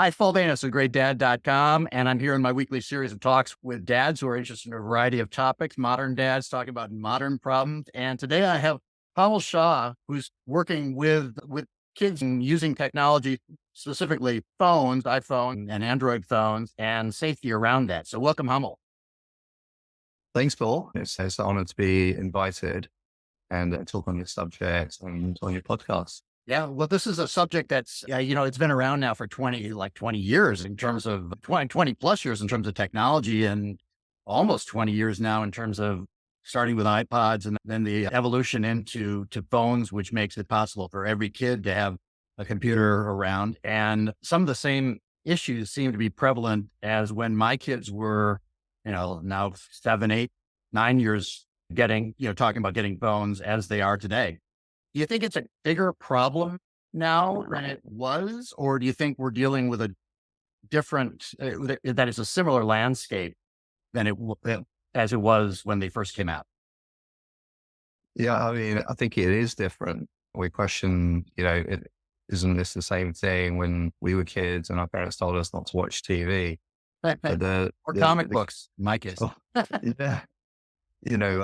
Hi, Phil Danis of GreatDad.com, and I'm here in my weekly series of talks with dads who are interested in a variety of topics, modern dads talking about modern problems. And today I have Hamel Shah, who's working with kids and using technology, specifically phones, iPhone and Android phones, and safety around that. So welcome, Hamel. Thanks, Paul. It's an honor to be invited and talk on your subject and on your podcast. Yeah, well, this is a subject that's, it's been around now for 20 years in terms of 20 plus years in terms of technology, and almost 20 years now in terms of starting with iPods and then the evolution to phones, which makes it possible for every kid to have a computer around. And some of the same issues seem to be prevalent as when my kids were, now 7, 8, 9 years talking about getting phones as they are today. Do you think it's a bigger problem now than it was? Or do you think we're dealing with a different, that it's a similar landscape than as it was when they first came out? Yeah, I mean, I think it is different. We question, isn't this the same thing when we were kids and our parents told us not to watch TV? But Or comic books, in my case. oh, yeah,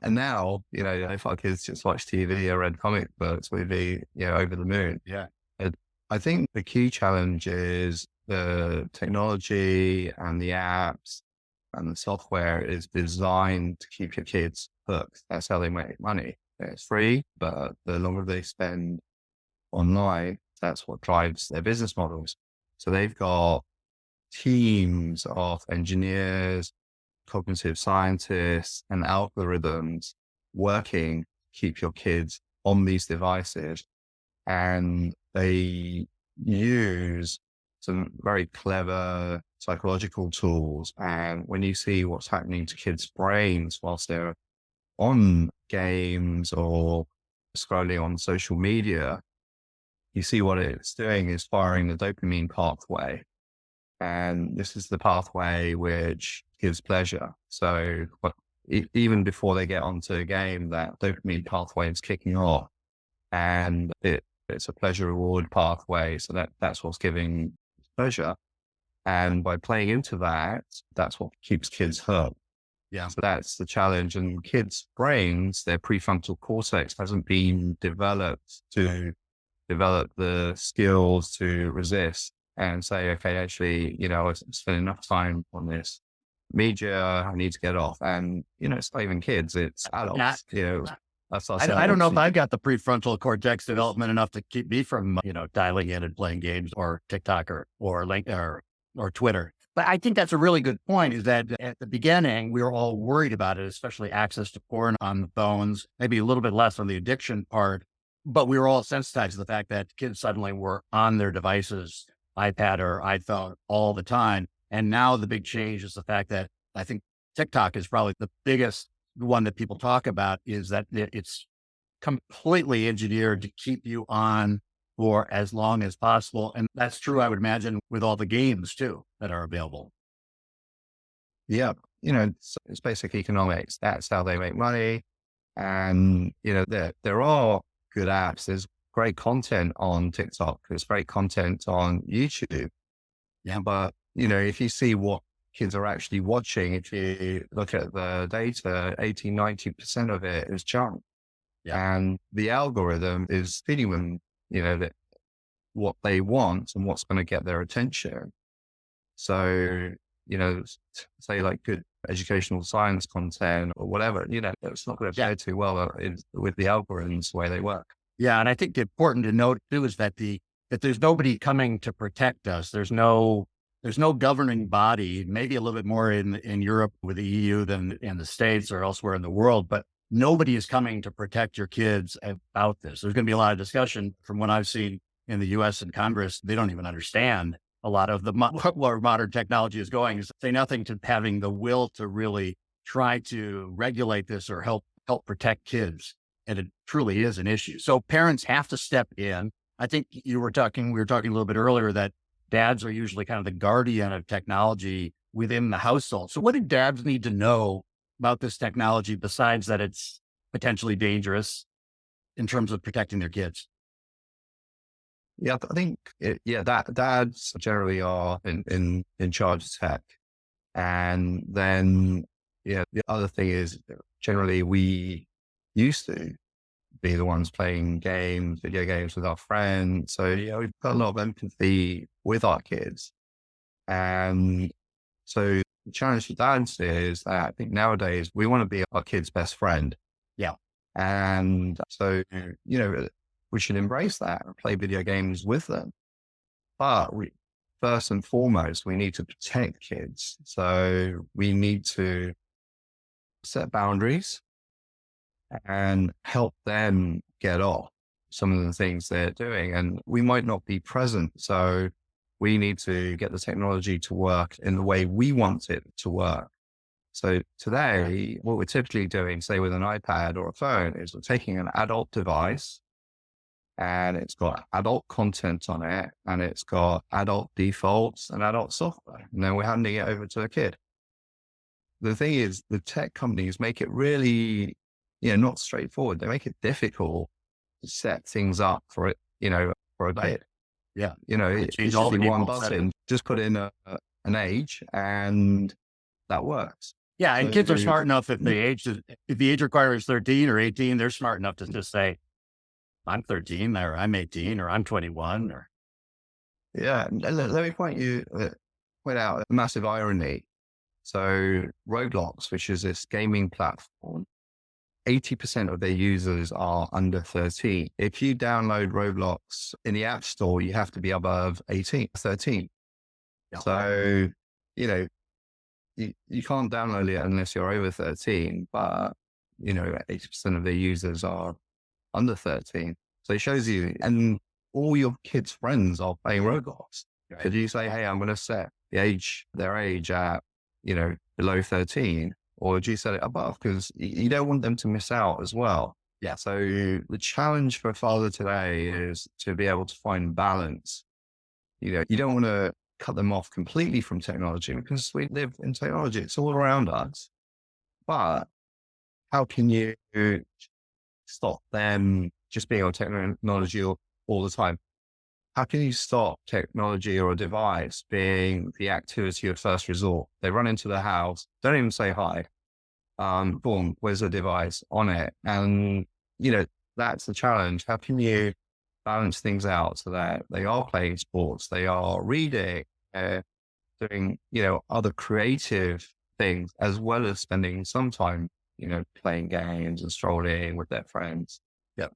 and now, if our kids just watch TV or read comic books, we'd be, over the moon. Yeah. It, I think the key challenge is the technology and the apps and the software is designed to keep your kids hooked. That's how they make money. It's free, but the longer they spend online, that's what drives their business models. So they've got teams of engineers, cognitive scientists, and algorithms working to keep your kids on these devices. And they use some very clever psychological tools. And when you see what's happening to kids' brains whilst they're on games or scrolling on social media, you see what it's doing is firing the dopamine pathway. And this is the pathway which gives pleasure. So even before they get onto a game, that dopamine pathway is kicking off, and it's a pleasure reward pathway. So that's what's giving pleasure. And by playing into that, that's what keeps kids hooked. Yeah. So that's the challenge. And kids' brains, their prefrontal cortex hasn't been developed to develop the skills to resist and say, okay, actually, I spent enough time on this media, I need to get off. And, it's not even kids, it's adults, that's I don't know if ourselves. I've got the prefrontal cortex development enough to keep me from, dialing in and playing games or TikTok or link or Twitter. But I think that's a really good point, is that at the beginning, we were all worried about it, especially access to porn on the phones, maybe a little bit less on the addiction part, but we were all sensitized to the fact that kids suddenly were on their devices, iPad or iPhone, all the time. And now the big change is the fact that I think TikTok is probably the biggest one that people talk about, is that it's completely engineered to keep you on for as long as possible. And that's true, I would imagine, with all the games too that are available. Yeah. It's basic economics. That's how they make money. And, there are good apps. There's great content on TikTok. There's great content on YouTube. Yeah. But, if you see what kids are actually watching, if you look at the data, 80, 90% of it is junk. Yeah. And the algorithm is feeding them, that what they want and what's going to get their attention. So, say like good educational science content or whatever, it's not going to play too well with the algorithms, the way they work. Yeah. And I think the important to note too is that that there's nobody coming to protect us. There's no governing body, maybe a little bit more in Europe with the EU than in the States or elsewhere in the world, but nobody is coming to protect your kids about this. There's going to be a lot of discussion from what I've seen in the US and Congress. They don't even understand a lot of where modern technology is going, is say nothing to having the will to really try to regulate this or help protect kids. And it truly is an issue. So parents have to step in. I think we were talking a little bit earlier that dads are usually kind of the guardian of technology within the household. So what do dads need to know about this technology besides that it's potentially dangerous in terms of protecting their kids? Yeah, I think that dads generally are in charge of tech, and then the other thing is generally we used to be the ones playing games, video games with our friends. So we've got a lot of empathy with our kids, and so the challenge for dads is that I think nowadays we want to be our kid's best friend. Yeah. And so, we should embrace that and play video games with them. But first and foremost, we need to protect kids. So we need to set boundaries and help them get off some of the things they're doing. And we might not be present. So we need to get the technology to work in the way we want it to work. So today, what we're typically doing, say with an iPad or a phone, is we're taking an adult device and it's got adult content on it and it's got adult defaults and adult software. And then we're handing it over to a kid. The thing is, the tech companies make it really, not straightforward. They make it difficult to set things up for it, for a kid. Yeah. It's change all the just one default button, settings. just put in an age and that works. Yeah. And So kids are smart enough if the age requirement is 13 or 18, they're smart enough to just say, I'm 13 or I'm 18 or I'm 21 or. Yeah. Let me point out a massive irony. So Roblox, which is this gaming platform, 80% of their users are under 13. If you download Roblox in the App Store, you have to be above 13. Yeah. So, you can't download it unless you're over 13, but 80% of their users are under 13. So it shows you, and all your kids' friends are playing Roblox. Right. Could you say, hey, I'm going to set their age at, below 13, or do you set it above? Because you don't want them to miss out as well. Yeah. So the challenge for a father today is to be able to find balance. You don't want to cut them off completely from technology because we live in technology. It's all around us. But how can you stop them just being on technology all the time? How can you stop technology or a device being the activity of first resort? They run into the house, don't even say hi. Boom, where's the device on it? And, that's the challenge. How can you balance things out so that they are playing sports, they are reading, doing, other creative things, as well as spending some time, playing games and strolling with their friends. Yeah.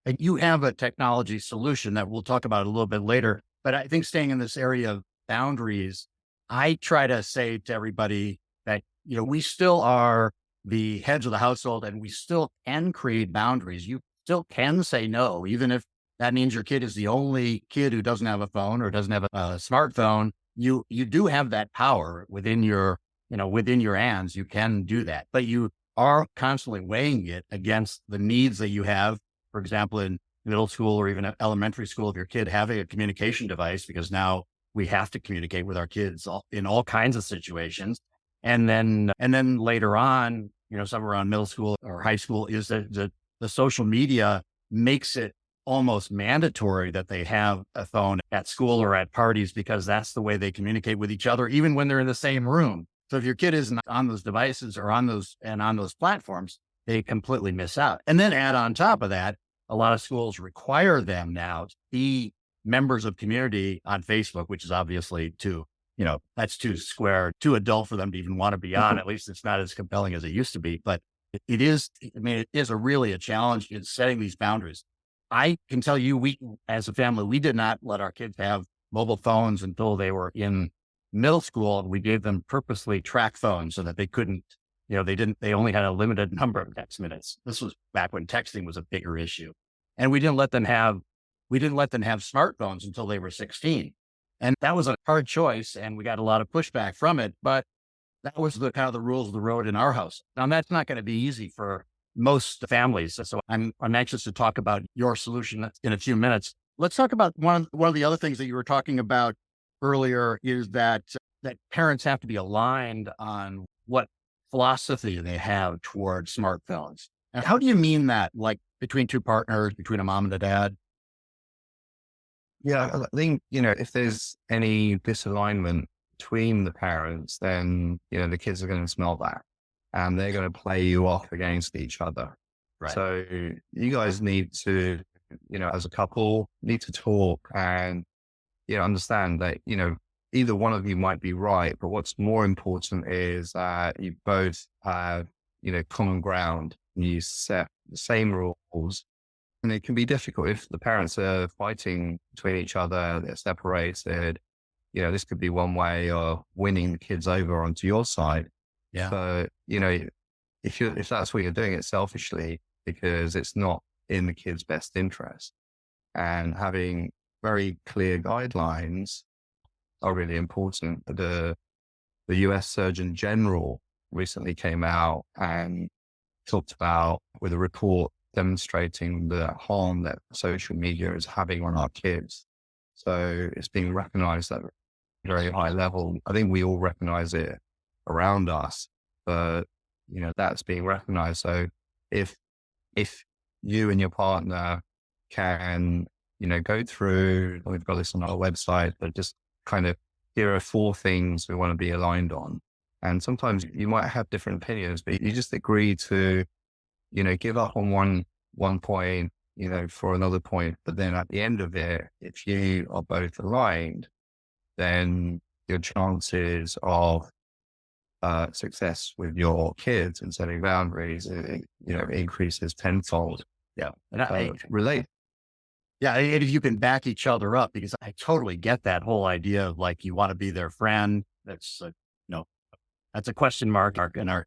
And you have a technology solution that we'll talk about a little bit later. But I think staying in this area of boundaries, I try to say to everybody that, we still are the heads of the household and we still can create boundaries. You still can say no, even if that means your kid is the only kid who doesn't have a phone or doesn't have a smartphone. You do have that power within your hands. You can do that, but you are constantly weighing it against the needs that you have. For example, in middle school or even elementary school, if your kid having a communication device, because now we have to communicate with our kids in all kinds of situations. And then later on, somewhere around middle school or high school, is that the social media makes it almost mandatory that they have a phone at school or at parties, because that's the way they communicate with each other, even when they're in the same room. So if your kid isn't on those devices or on those platforms, they completely miss out. And then add on top of that, a lot of schools require them now to be members of community on Facebook, which is obviously that's too square, too adult for them to even want to be on. At least it's not as compelling as it used to be, but it is really a challenge in setting these boundaries. I can tell you, we, as a family, we did not let our kids have mobile phones until they were in middle school. And we gave them purposely track phones so that they couldn't, they only had a limited number of text minutes. This was back when texting was a bigger issue. And we didn't let them have smartphones until they were 16. And that was a hard choice. And we got a lot of pushback from it, but that was the kind of the rules of the road in our house. Now that's not going to be easy for most families. So I'm anxious to talk about your solution in a few minutes. Let's talk about one of the other things that you were talking about earlier is that parents have to be aligned on what philosophy they have towards smartphones. And how do you mean that? Like between two partners, between a mom and a dad? Yeah, I think, if there's any disalignment between the parents, then, the kids are going to smell that and they're going to play you off against each other. Right. So you guys need to, as a couple, need to talk and, understand that, either one of you might be right, but what's more important is that you both have, common ground and you set the same rules. And it can be difficult if the parents are fighting between each other, they're separated. This could be one way of winning the kids over onto your side. Yeah. But, if that's what you're doing, it selfishly because it's not in the kids' best interest. And having very clear guidelines are really important. The US Surgeon General recently came out and talked about with a report demonstrating the harm that social media is having on our kids. So it's being recognized at a very high level. I think we all recognize it around us, but that's being recognized. So if you and your partner can, go through, we've got this on our website, but just kind of, here are 4 things we want to be aligned on. And sometimes you might have different opinions, but you just agree to, give up on one point, for another point. But then at the end of it, if you are both aligned, then your chances of success with your kids and setting boundaries, increases tenfold. Yeah. And I Relate. Yeah, and if you can back each other up, because I totally get that whole idea of like you want to be their friend. That's that's a question mark in our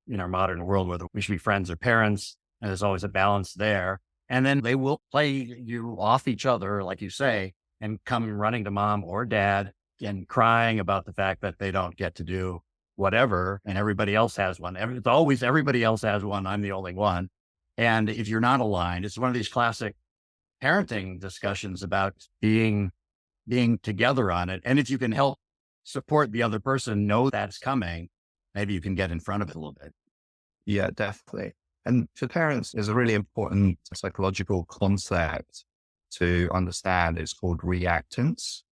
modern world, whether we should be friends or parents, and there's always a balance there. And then they will play you off each other, like you say, and come running to mom or dad and crying about the fact that they don't get to do whatever, and everybody else has one. It's always everybody else has one. I'm the only one. And if you're not aligned, it's one of these classic parenting discussions about being together on it. And if you can help support the other person know that's coming, maybe you can get in front of it a little bit. Yeah, definitely. And for parents, there's a really important psychological concept to understand. It's called reactance.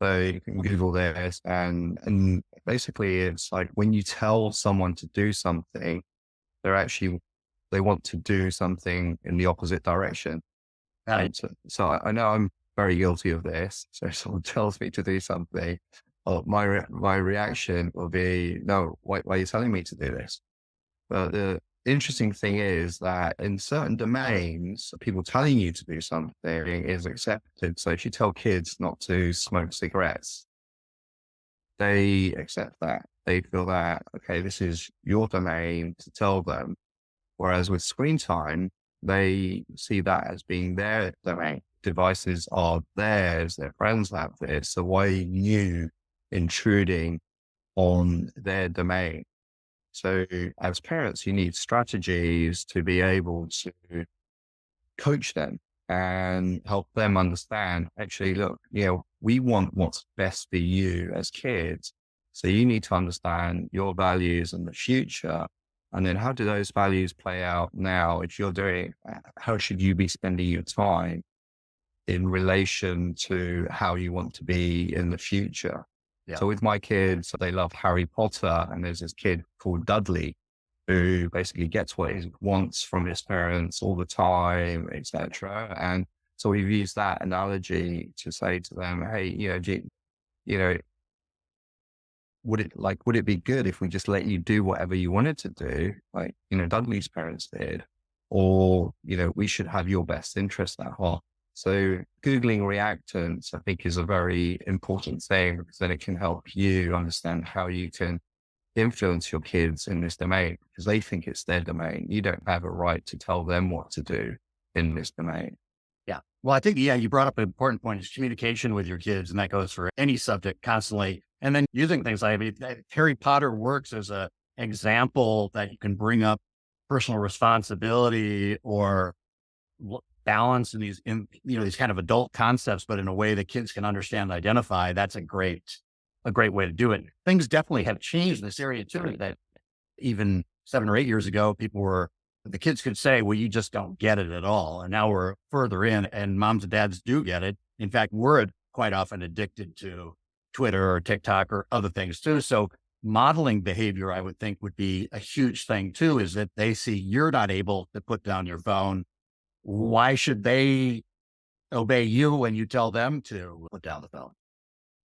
So you can Google this and basically it's like when you tell someone to do something, they want to do something in the opposite direction. Right. So I know I'm very guilty of this. So if someone tells me to do something, my reaction will be, no, why are you telling me to do this? But the interesting thing is that in certain domains, people telling you to do something is accepted. So if you tell kids not to smoke cigarettes, they accept that. They feel that, okay, this is your domain to tell them. Whereas with screen time, they see that as being their domain. Devices are theirs, their friends have this. So why are you intruding on their domain? So as parents, you need strategies to be able to coach them and help them understand, actually, look, we want what's best for you as kids. So you need to understand your values in the future. And then how do those values play out now? If you're doing, how should you be spending your time in relation to how you want to be in the future? Yeah. So with my kids, they love Harry Potter, and there's this kid called Dudley who basically gets what he wants from his parents all the time, etc. And so we've used that analogy to say to them, hey, would it be good if we just let you do whatever you wanted to do, like, Dudley's parents did, or, we should have your best interest at heart. So Googling reactance, I think, is a very important thing because then it can help you understand how you can influence your kids in this domain because they think it's their domain. You don't have a right to tell them what to do in this domain. Yeah. Well, I think, you brought up an important point is communication with your kids. And that goes for any subject constantly. And then using things like Harry Potter works as an example that you can bring up personal responsibility or balance in these kind of adult concepts, but in a way that kids can understand and identify. That's a great way to do it. Things definitely have changed in this area too, that even 7 or 8 years ago, the kids could say, well, you just don't get it at all. And now we're further in and moms and dads do get it. In fact, we're quite often addicted to Twitter or TikTok or other things too. So modeling behavior, I would think, would be a huge thing too, is that they see you're not able to put down your phone. Why should they obey you when you tell them to put down the phone?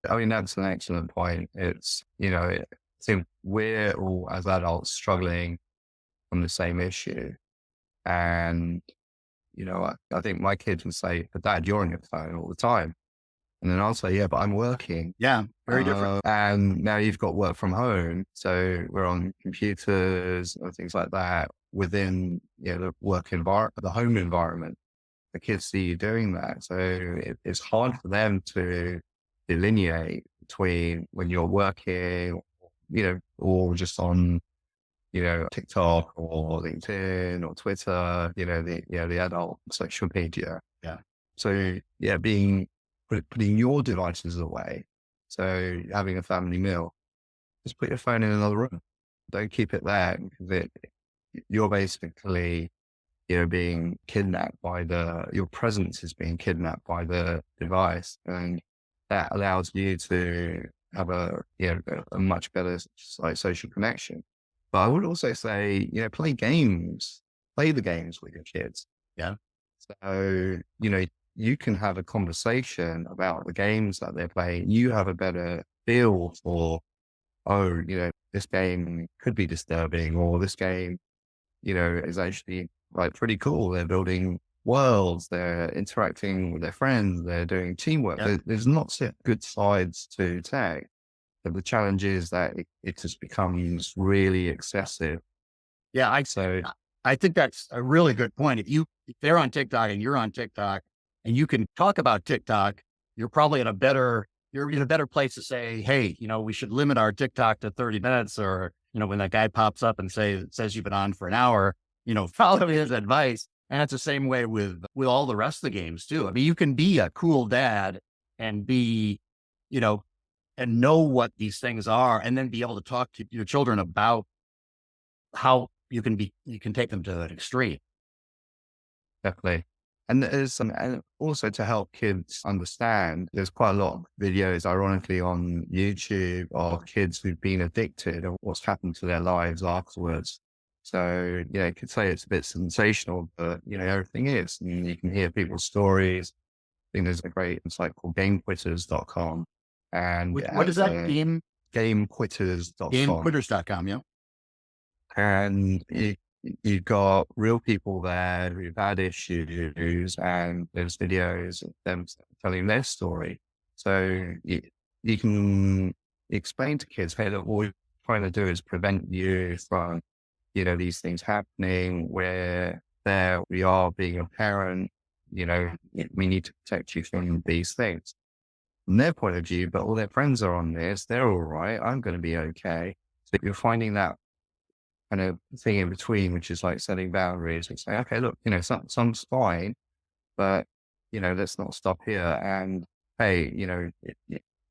I mean, that's an excellent point. It's, I think we're all as adults struggling from the same issue. And, I think my kids would say, but Dad, you're on your phone all the time. And then I'll say, yeah, but I'm working. Yeah, very different. And now you've got work from home. So we're on computers and things like that within, the the home environment. The kids see you doing that. So it's hard for them to delineate between when you're working, or just on, TikTok or LinkedIn or Twitter, the adult social media. Yeah. So yeah, putting your devices away. So having a family meal, just put your phone in another room. Don't keep it there because you're basically, being kidnapped by your presence is being kidnapped by the device. And that allows you to have a much better social connection. But I would also say, play games, play the games with your kids. Yeah. So, you can have a conversation about the games that they're playing. You have a better feel for, this game could be disturbing, or this game, is actually like pretty cool. They're building worlds, they're interacting with their friends, they're doing teamwork. Yeah. There's lots of good sides to tech. But the challenge is that it just becomes really excessive. Yeah. I think that's a really good point. If they're on TikTok and you're on TikTok and you can talk about TikTok, you're probably you're in a better place to say, hey, we should limit our TikTok to 30 minutes, or, when that guy pops up and says you've been on for an hour, follow his advice. And it's the same way with all the rest of the games too. I mean, you can be a cool dad and be, and know what these things are, and then be able to talk to your children about how you can take them to an extreme. Definitely. And and also to help kids understand, there's quite a lot of videos, ironically, on YouTube of kids who've been addicted and what's happened to their lives afterwards. So, you could say it's a bit sensational, but, everything is. And you can hear people's stories. I think there's a great site called GameQuitters.com. And What is that? GameQuitters.com. GameQuitters.com. Yeah. And you've got real people there who've had issues, and there's videos of them telling their story. So you can explain to kids, hey, look, what we're trying to do is prevent you from, these things happening. Where there we are being a parent, we need to protect you from these things. From their point of view, but all their friends are on this, they're all right, I'm going to be okay. So you're finding that kind of thing in between, which is like setting boundaries and say, okay, look, some's fine, but, let's not stop here. And hey,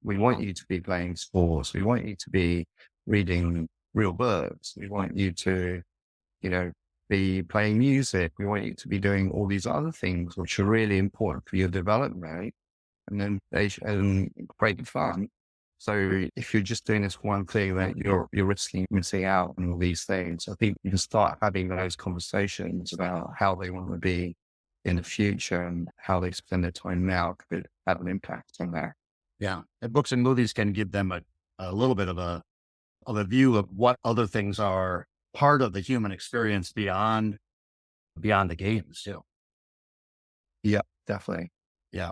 we want you to be playing sports. We want you to be reading real books. We want you to, be playing music. We want you to be doing all these other things, which are really important for your development. And then great fun. So if you're just doing this one thing, then you're risking missing out on all these things. I think you can start having those conversations about how they want to be in the future and how they spend their time now could have an impact on that. Yeah. And books and movies can give them a little bit of a view of what other things are part of the human experience beyond the games too. Yeah, definitely. Yeah.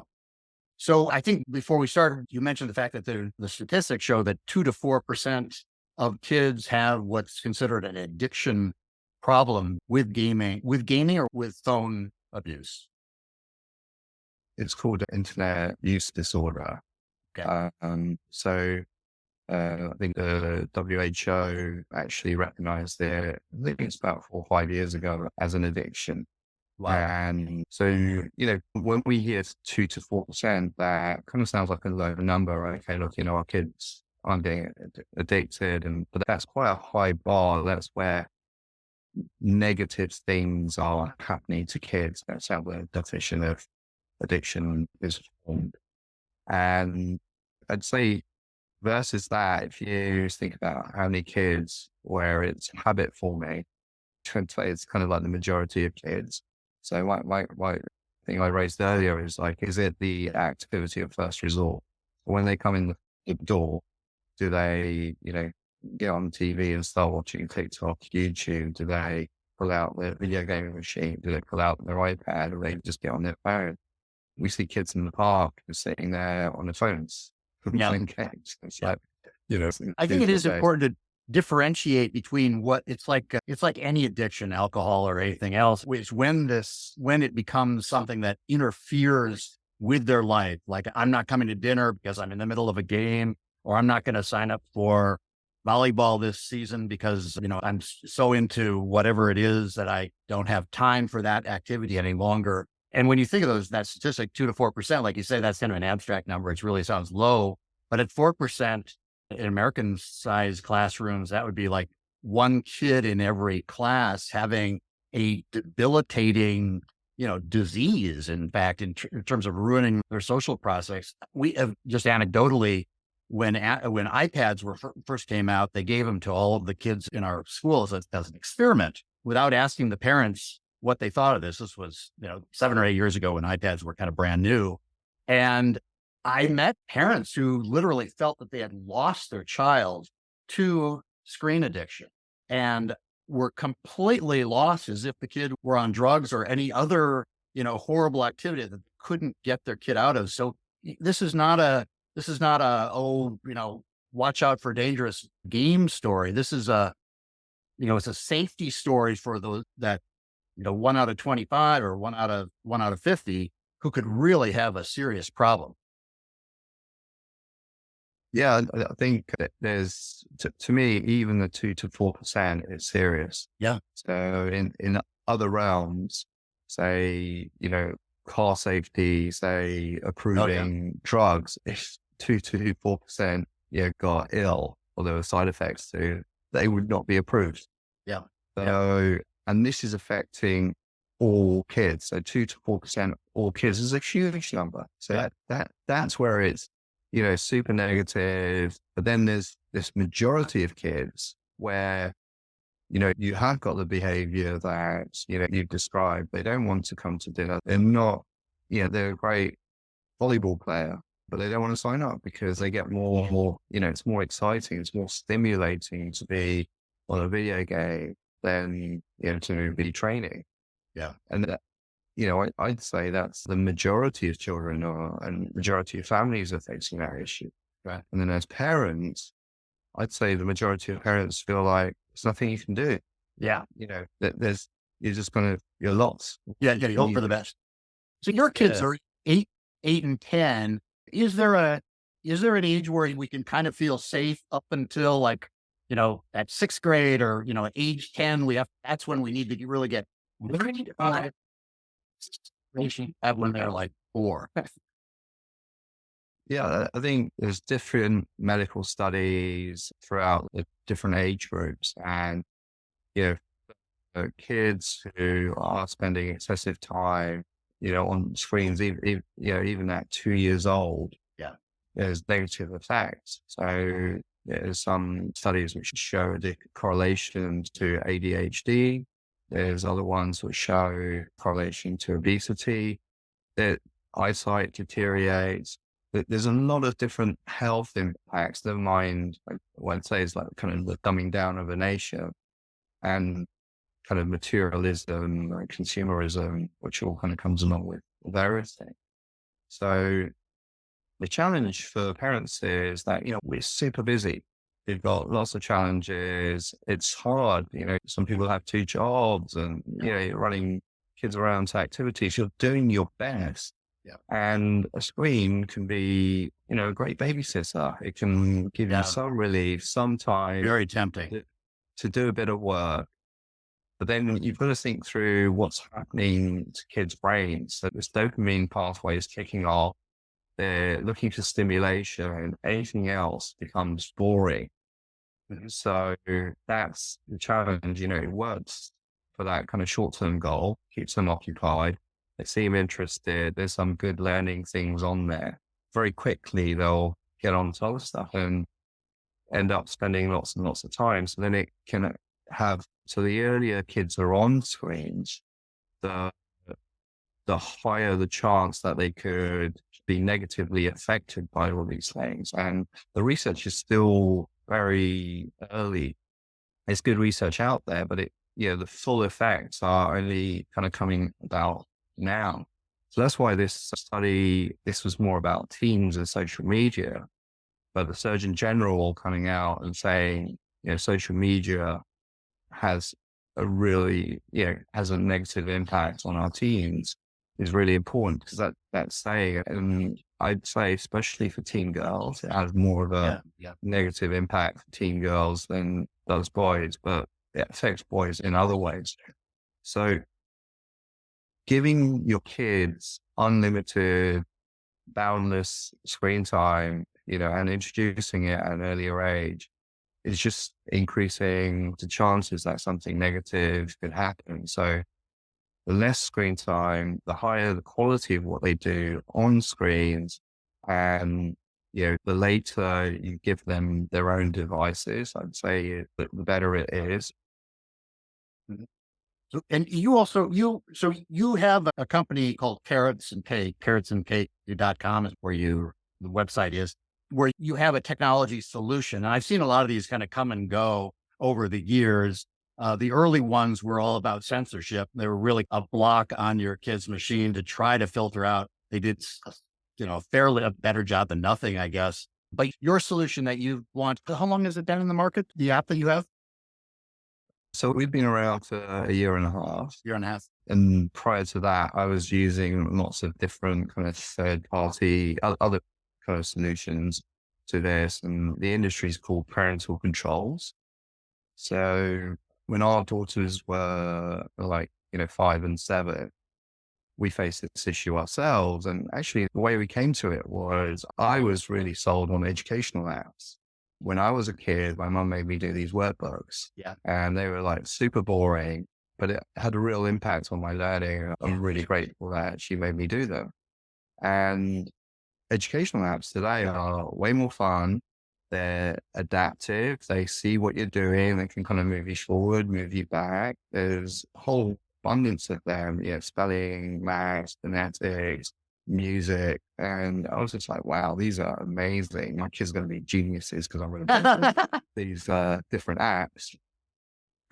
So I think before we started, you mentioned the fact that the statistics show that 2 to 4% of kids have what's considered an addiction problem with gaming or with phone abuse. It's called internet use disorder. Okay. I think the WHO actually recognized it, I think it's about 4 or 5 years ago, as an addiction. Wow. And so, when we hear 2 to 4%, that kind of sounds like a low number. Right? Okay, look, our kids aren't getting addicted, but that's quite a high bar. That's where negative things are happening to kids. That's how the definition of addiction is formed. And I'd say versus that, if you think about how many kids where it's habit forming, it's kind of like the majority of kids. So my thing I raised earlier is like, is it the activity of first resort? When they come in the door, do they, get on TV and start watching TikTok, YouTube? Do they pull out their video gaming machine? Do they pull out their iPad, or they just get on their phone? We see kids in the park sitting there on their phones playing games. It's like, I think it is important to differentiate between what it's like any addiction, alcohol or anything else, which when it becomes something that interferes with their life, like I'm not coming to dinner because I'm in the middle of a game, or I'm not going to sign up for volleyball this season because, I'm so into whatever it is that I don't have time for that activity any longer. And when you think of that statistic, 2 to 4%, like you say, that's kind of an abstract number. It really sounds low, but at 4% in American sized classrooms, that would be like one kid in every class having a debilitating, disease. In fact, in terms of ruining their social process, we have just anecdotally, when iPads first came out, they gave them to all of the kids in our schools as an experiment without asking the parents what they thought of this. This was, 7 or 8 years ago when iPads were kind of brand new. And I met parents who literally felt that they had lost their child to screen addiction and were completely lost, as if the kid were on drugs or any other, horrible activity that couldn't get their kid out of. So this is not a, watch out for dangerous game story. This is it's a safety story for those that, 1 out of 25 or 1 out of 50 who could really have a serious problem. Yeah, I think that there's, to me, even the 2 to 4% is serious. Yeah. So in other realms, say, car safety, say approving drugs, if 2 to 4%, got ill or there were side effects to, they would not be approved. Yeah. So, and this is affecting all kids. So 2 to 4% all kids is a huge number. So that's where it's, super negative. But then there's this majority of kids where, you have got the behavior that, you've described. They don't want to come to dinner. They're not, they're a great volleyball player, but they don't want to sign up because they get more, it's more exciting. It's more stimulating to be on a video game than, to be training. Yeah. And that, I'd say that's the majority of children and majority of families are facing that issue. Right. And then as parents, I'd say the majority of parents feel like there's nothing you can do. Yeah. You're lost. Yeah. You hope for the best. So your kids are 8 and 10. Is there an age where we can kind of feel safe up until like, at 6th grade or, at age 10, that's when we need to really get when they're like 4. Yeah, I think there's different medical studies throughout the different age groups, and kids who are spending excessive time, on screens, even at 2 years old, there's negative effects. So there's some studies which show a correlation to ADHD. There's other ones which show correlation to obesity, that eyesight deteriorates. There's a lot of different health impacts. Never mind, like what I'd say is like kind of the dumbing down of a nation and kind of materialism, like consumerism, which all kind of comes along with various things. So the challenge for parents is that, we're super busy. We've got lots of challenges. It's hard. Some people have 2 jobs and, you're running kids around to activities. You're doing your best. Yeah. And a screen can be, a great babysitter. It can give you some relief, some time. Very tempting. To do a bit of work. But then you've got to think through what's happening to kids' brains. So this dopamine pathway is kicking off. They're looking for stimulation and anything else becomes boring. So that's the challenge. It works for that kind of short-term goal, keeps them occupied. They seem interested. There's some good learning things on there. Very quickly, they'll get on to other stuff and end up spending lots and lots of time. So then it can so the earlier kids are on screens, the higher the chance that they could be negatively affected by all these things. And the research is still very early. It's good research out there, but the full effects are only kind of coming about now. So that's why this was more about teens and social media, but the Surgeon General coming out and saying, social media has has a negative impact on our teens is really important, because that's saying, and I'd say especially for teen girls, it has more of a negative impact for teen girls than does boys, but it affects boys in other ways. So giving your kids unlimited, boundless screen time, and introducing it at an earlier age is just increasing the chances that something negative could happen. So the less screen time, the higher the quality of what they do on screens. And, the later you give them their own devices, I'd say the better it is. So, and you have a company called Carrots and Cake, carrotsandcake.com is where the website is, where you have a technology solution. And I've seen a lot of these kind of come and go over the years. The early ones were all about censorship. They were really a block on your kid's machine to try to filter out. They did, fairly a better job than nothing, I guess. But your solution that you want, how long has it been in the market? The app that you have? So we've been around for a year and a half. Year and a half. And prior to that, I was using lots of different kind of third party, other kind of solutions to this. And the industry is called parental controls. So when our daughters were like, 5 and 7, we faced this issue ourselves. And actually the way we came to it was I was really sold on educational apps. When I was a kid, my mum made me do these workbooks. Yeah. And they were like super boring, but it had a real impact on my learning. I'm really grateful that she made me do them. And educational apps today are way more fun. They're adaptive. They see what you're doing. They can kind of move you forward, move you back. There's a whole abundance of them, spelling, math, phonetics, music. And I was just like, wow, these are amazing. My kids are going to be geniuses because I'm going to these different apps.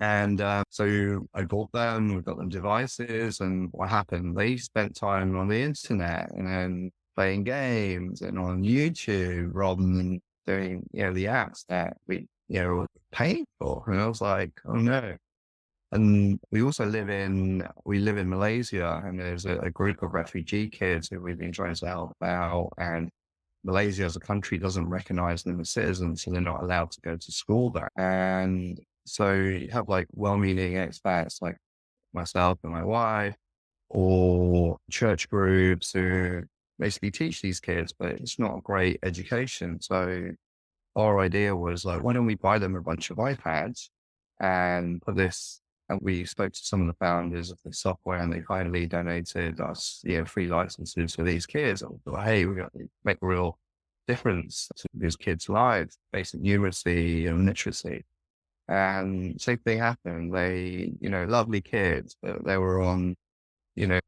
And so I bought them, we got them devices, and what happened? They spent time on the internet and then playing games and on YouTube rather than doing, the apps that we, were paying for. And I was like, oh no. And we also live in Malaysia, and there's a group of refugee kids who we've been trying to help out. And Malaysia as a country doesn't recognize them as citizens, so they're not allowed to go to school there. And so you have like well-meaning expats like myself and my wife, or church groups who basically teach these kids, but it's not a great education. So our idea was like, why don't we buy them a bunch of iPads and put this, and we spoke to some of the founders of the software, and they kindly donated us, free licenses for these kids. And we thought, hey, we're going to make a real difference to these kids' lives, basic numeracy and literacy. And same thing happened. They, lovely kids, but they were on,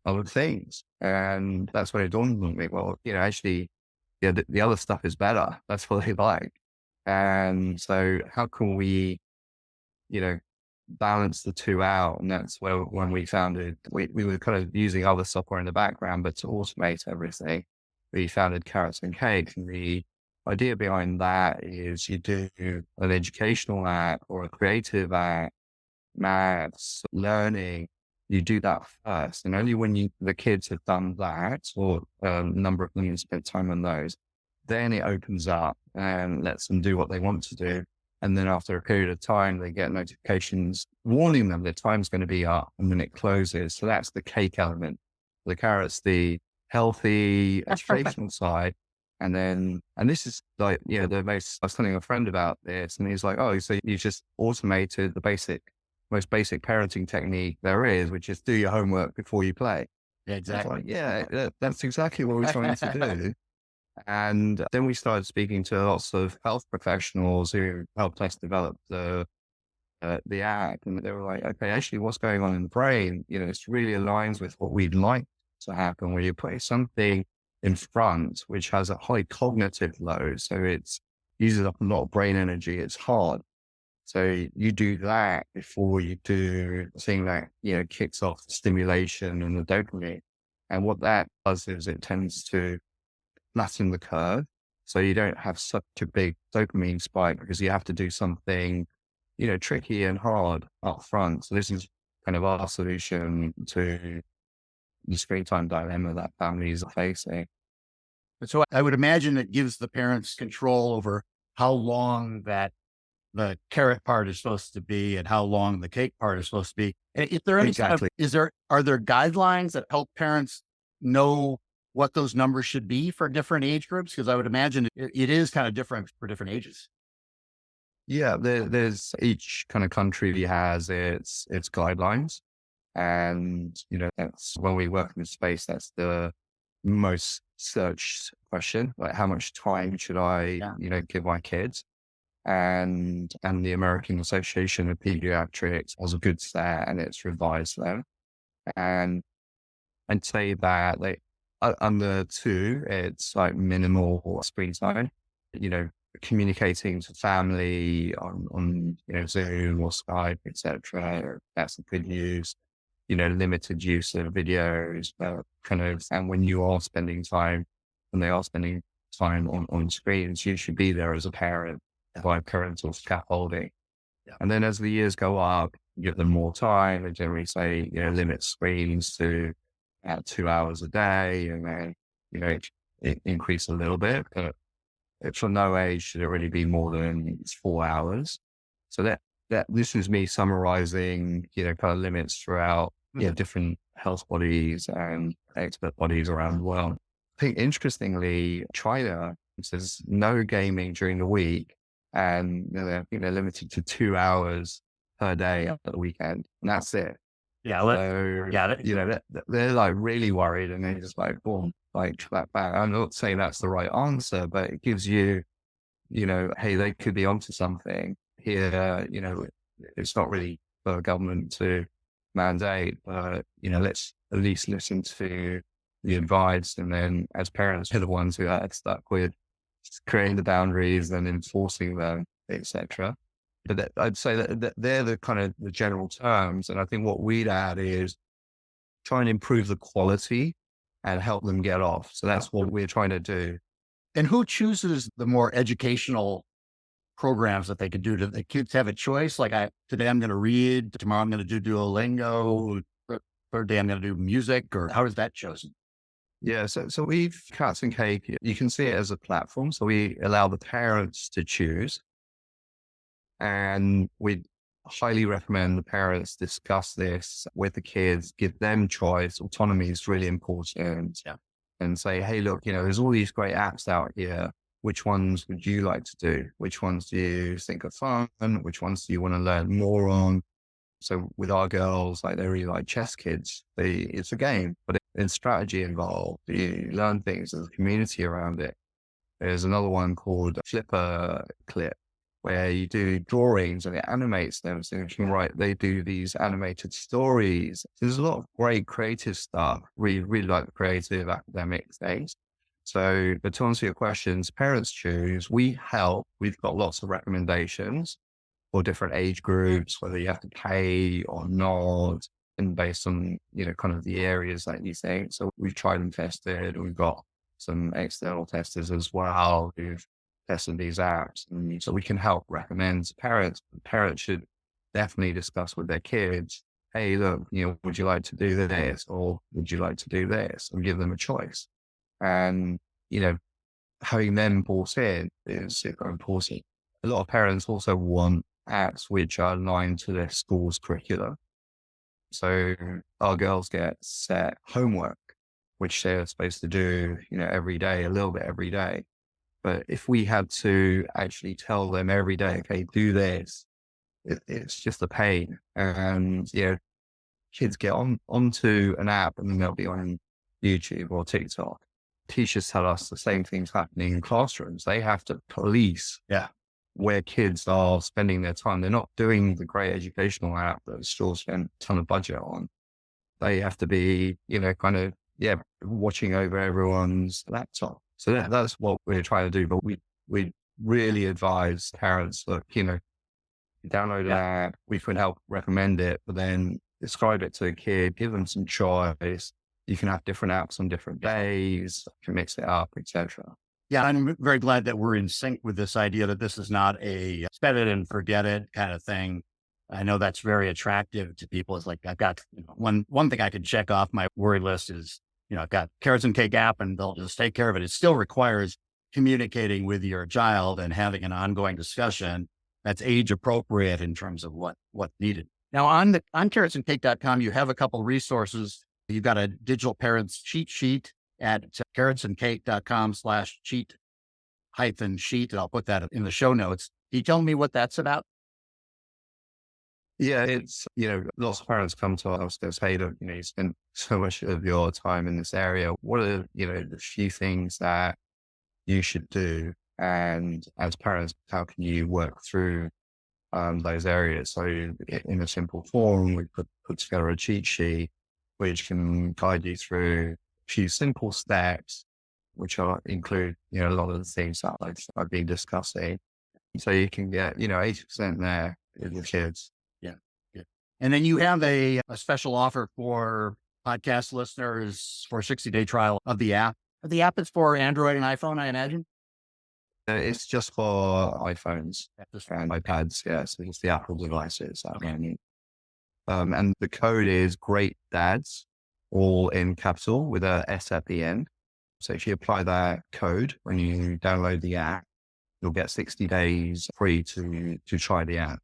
other things. And that's when it dawned on me, well, actually, the other stuff is better. That's what they like. And so how can we, balance the two out? And that's when we founded, we were kind of using other software in the background, but to automate everything, we founded Carrots and Cake. And the idea behind that is you do an educational app or a creative app, maths, learning, you do that first. And only when the kids have done that, or a number of them have spent time on those, then it opens up and lets them do what they want to do. And then after a period of time, they get notifications warning them their time's going to be up, and then it closes. So that's the cake element. The carrots, the healthy educational side. And this is like, the most, I was telling a friend about this, and he's like, oh, so you just automated the most basic parenting technique there is, which is do your homework before you play. Yeah, It's exactly. like, yeah, that's exactly what we're trying to do. And then we started speaking to lots of health professionals who helped us develop the app. And they were like, okay, actually what's going on in the brain, this really aligns with what we'd like to happen, where you put something in front, which has a high cognitive load. So it's uses up a lot of brain energy. It's hard. So you do that before you do the thing that, kicks off the stimulation and the dopamine. And what that does is it tends to flatten the curve. So you don't have such a big dopamine spike because you have to do something, tricky and hard up front. So this is kind of our solution to the screen time dilemma that families are facing. So I would imagine it gives the parents control over how long that the carrot part is supposed to be and how long the cake part is supposed to be. And is there any kind of, Exactly. are there guidelines that help parents know what those numbers should be for different age groups? Because I would imagine it is kind of different for different ages. Yeah, there's each kind of country has its guidelines. And, that's when we work in the space, that's the most searched question. Like, how much time should I, Yeah. give my kids? And the American Association of Pediatrics has a good stat and it's revised them. And I'd say that like under 2, it's like minimal screen time, you know, communicating to family on Zoom or Skype, etc. That's the good news. Limited use of videos, kind of, and when you are spending time, when they are spending time on screens, you should be there as a parent, provide parental scaffolding. Yeah. And then as the years go up, give them more time. They generally say, limit screens to about 2 hours a day, and then, it increase a little bit, but for no age should it really be more than 4 hours. So that this is me summarizing, kind of limits throughout, different health bodies and expert bodies around the world. I think interestingly, China says no gaming during the week, and they're limited to 2 hours per day at the weekend, and that's it. Yeah. So, Yeah. they're like really worried, and they're just like, boom, like that back. I'm not saying that's the right answer, but it gives you, hey, they could be onto something here. It's not really for the government to mandate, but, let's at least listen to the advice. And then as parents, we're the ones who are stuck with creating the boundaries and enforcing them, etc. But I'd say that they're the kind of the general terms. And I think what we'd add is try and improve the quality and help them get off. So that's what we're trying to do. And who chooses the more educational programs that they could do? Do the kids have a choice? Like today I'm going to read, tomorrow I'm going to do Duolingo, third day I'm going to do music, or how is that chosen? Yeah, so we've Cats and Cake. You can see it as a platform. So we allow the parents to choose, and we highly recommend the parents discuss this with the kids, give them choice. Autonomy is really important. Yeah. And say, hey, look, there's all these great apps out here. Which ones would you like to do? Which ones do you think are fun? Which ones do you want to learn more on? So with our girls, like they really like Chess Kids. It's a game, but there's strategy involved. You learn things, there's a community around it. There's another one called Flipper Clip, where you do drawings and it animates them. So you can write, they do these animated stories. There's a lot of great creative stuff. We really like the creative academic things. So, but to answer your questions, parents choose, we help. We've got lots of recommendations for different age groups, whether you have to pay or not, and based on, kind of the areas that you think. So we've tried and tested. We've got some external testers as well who've tested these apps. And so we can help recommend to parents. Parents should definitely discuss with their kids, hey, look, would you like to do this? Or would you like to do this? And give them a choice. And, having them bought in is super important. A lot of parents also want apps which are aligned to their school's curriculum. So our girls get set homework, which they're supposed to do, every day, a little bit every day. But if we had to actually tell them every day, okay, do this, it's just a pain. And, kids get onto an app and then they'll be on YouTube or TikTok. Teachers tell us the same thing's happening in classrooms. They have to police where kids are spending their time. They're not doing the great educational app that the school spent a ton of budget on. They have to be, kind of, watching over everyone's laptop. So that's what we're trying to do. But we really advise parents that, download an app, we can help recommend it, but then describe it to a kid, give them some choice. You can have different apps on different days, you can mix it up, etc. Yeah, I'm very glad that we're in sync with this idea that this is not a spend it and forget it kind of thing. I know that's very attractive to people. It's like, I've got one thing I could check off my worry list is, I've got Carrots and Cake app and they'll just take care of it. It still requires communicating with your child and having an ongoing discussion that's age appropriate in terms of what's needed. Now on carrotsandcake.com, you have a couple resources. You've got a digital parents cheat sheet at carrotsandcake.com/cheat-sheet. And I'll put that in the show notes. Can you tell me what that's about? Yeah, it's, lots of parents come to us, they say that, you spend so much of your time in this area. What are, the few things that you should do? And as parents, how can you work through those areas? So in a simple form, we put together a cheat sheet, which can guide you through a few simple steps, which include, a lot of the things that I've been discussing. So you can get, 80% there with your kids. Yeah. And then you have a special offer for podcast listeners for a 60-day trial of the app. The app is for Android and iPhone, I imagine. It's just for iPhones and iPads. Yeah, so it's the Apple devices. And the code is GreatDads, all in capital with a S at the end. So if you apply that code when you download the app, you'll get 60 days free to try the app.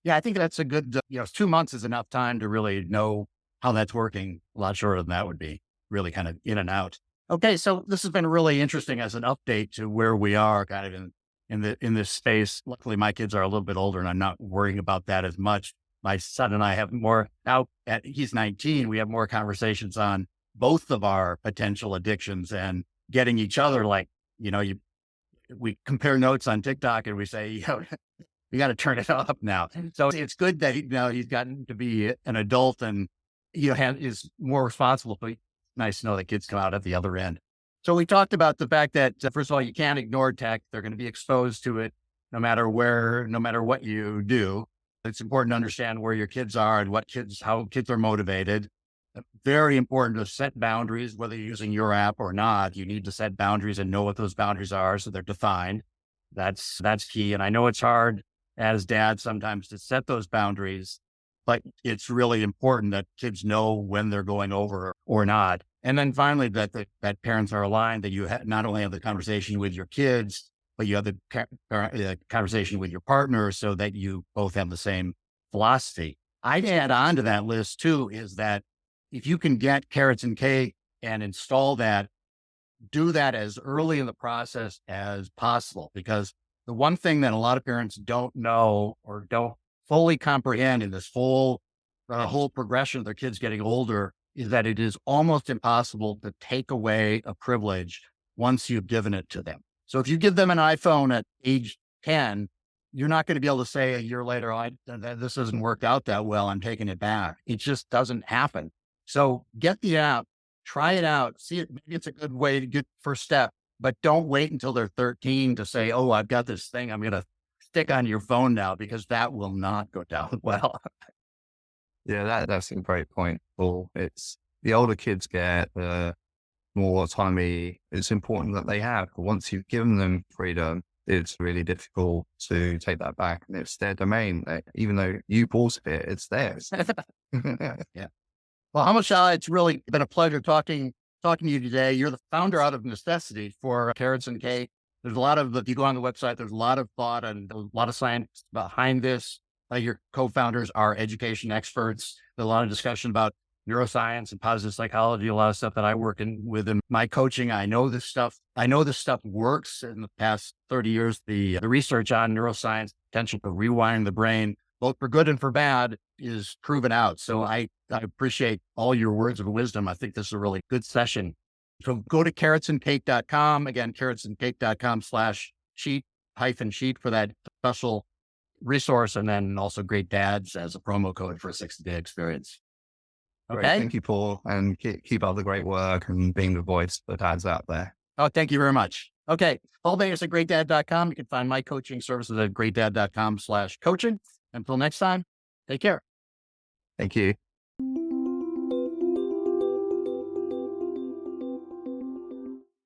Yeah, I think that's a good, 2 months is enough time to really know how that's working. A lot shorter than that would be really kind of in and out. Okay, so this has been really interesting as an update to where we are kind of in this space. Luckily, my kids are a little bit older and I'm not worrying about that as much. My son and I have more he's 19. We have more conversations on both of our potential addictions and getting each other we compare notes on TikTok and we say, we got to turn it up now. So it's good that he's gotten to be an adult and is more responsible. But nice to know that kids come out at the other end. So we talked about the fact that first of all, you can't ignore tech. They're going to be exposed to it no matter what you do. It's important to understand where your kids are and how kids are motivated. Very important to set boundaries, whether you're using your app or not. You need to set boundaries and know what those boundaries are so they're defined. That's key. And I know it's hard as dads sometimes to set those boundaries, but it's really important that kids know when they're going over or not. And then finally, that parents are aligned, that you not only have the conversation with your kids, but you have the conversation with your partner so that you both have the same philosophy. I'd add on to that list too, is that if you can get Carrots and Cake and install that, do that as early in the process as possible, because the one thing that a lot of parents don't know or don't fully comprehend in this whole progression of their kids getting older is that it is almost impossible to take away a privilege once you've given it to them. So if you give them an iPhone at age 10, you're not going to be able to say a year later, this hasn't worked out that well, I'm taking it back. It just doesn't happen. So get the app, try it out, see it. Maybe it's a good way to get first step, but don't wait until they're 13 to say, oh, I've got this thing I'm going to stick on your phone now, because that will not go down well. Yeah, that's a great point, Paul. It's the older kids get, the more autonomy it's important that they have. But once you've given them freedom, it's really difficult to take that back. And it's their domain. Even though you bought it, it's theirs. Yeah. Well, Hamel Shah, it's really been a pleasure talking to you today. You're the founder out of necessity for Carrots and Cake. There's a lot of, if you go on the website, there's a lot of thought and a lot of science behind this. Your co-founders are education experts. There's a lot of discussion about neuroscience and positive psychology, a lot of stuff that I work with in my coaching. I know this stuff works. In the past 30 years, the research on neuroscience, potential for rewiring the brain both for good and for bad, is proven out. So I appreciate all your words of wisdom. I think this is a really good session. So go to carrotsandcake.com. Again, carrotsandcake.com/sheet for that special resource. And then also Great Dads as a promo code for a 60-day experience. Great. Okay. Thank you, Paul. And keep up the great work and being the voice for dads out there. Oh, thank you very much. Okay. Paul Bayers at GreatDad.com. You can find my coaching services at GreatDad.com/coaching. Until next time, take care. Thank you.